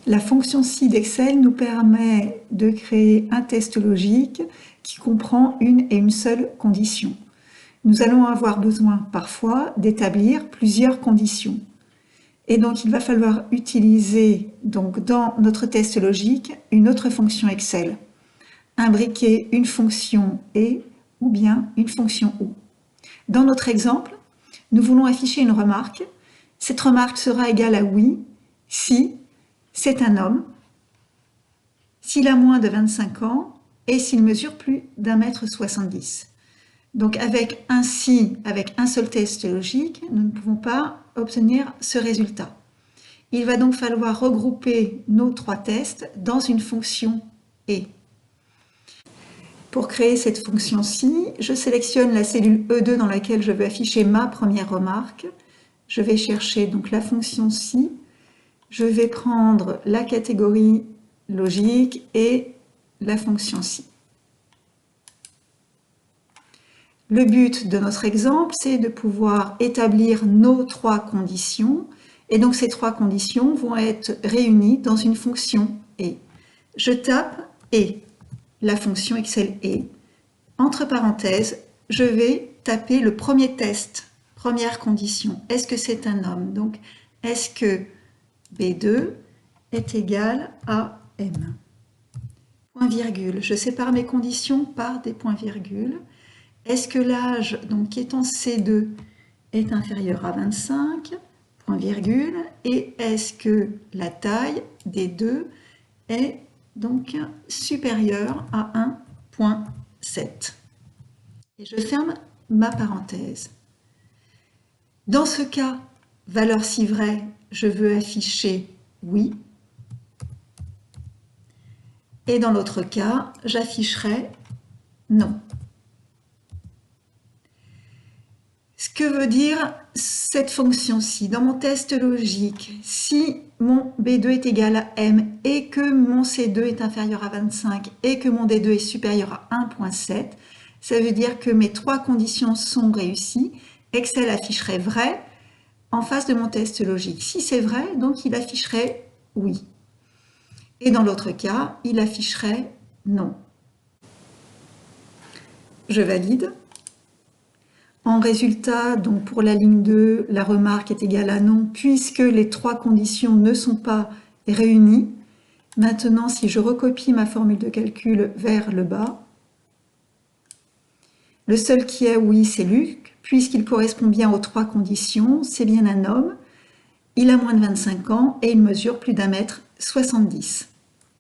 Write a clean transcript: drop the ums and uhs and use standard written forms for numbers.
La fonction si d'Excel nous permet de créer un test logique qui comprend une et une seule condition. Nous allons avoir besoin parfois d'établir plusieurs conditions. Et donc il va falloir utiliser dans notre test logique une autre fonction Excel. Imbriquer une fonction et ou bien une fonction ou. Dans notre exemple, nous voulons afficher une remarque. Cette remarque sera égale à oui si c'est un homme, s'il a moins de 25 ans et s'il mesure plus d'1,70 m. Donc avec un si, avec un seul test logique, nous ne pouvons pas obtenir ce résultat. Il va donc falloir regrouper nos trois tests dans une fonction et. Pour créer cette fonction-ci, je sélectionne la cellule E2 dans laquelle je veux afficher ma première remarque. Je vais chercher donc la fonction si. Je vais prendre la catégorie logique et la fonction si. Le but de notre exemple, c'est de pouvoir établir nos trois conditions. Et donc ces trois conditions vont être réunies dans une fonction et. Je tape et, la fonction Excel et. Entre parenthèses, je vais taper le premier test, première condition. Est-ce que c'est un homme? Donc, est-ce que B2 est égal à M? Point virgule. Je sépare mes conditions par des points virgules. Est-ce que l'âge, donc qui est en C2, est inférieur à 25? Point virgule. Et est-ce que la taille des deux est donc supérieure à 1,7? Et je ferme ma parenthèse. Dans ce cas, valeur si vraie, je veux afficher oui. Et dans l'autre cas, j'afficherai non. Ce que veut dire cette fonction-ci? Dans mon test logique, si mon B2 est égal à M et que mon C2 est inférieur à 25 et que mon D2 est supérieur à 1,7, ça veut dire que mes trois conditions sont réussies. Excel afficherait vrai en face de mon test logique. Si c'est vrai, donc il afficherait oui. Et dans l'autre cas, il afficherait non. Je valide. En résultat, donc pour la ligne 2, la remarque est égale à non puisque les trois conditions ne sont pas réunies. Maintenant, si je recopie ma formule de calcul vers le bas, le seul qui a oui, c'est Luc, puisqu'il correspond bien aux trois conditions. C'est bien un homme, il a moins de 25 ans et il mesure plus d'1,70 m.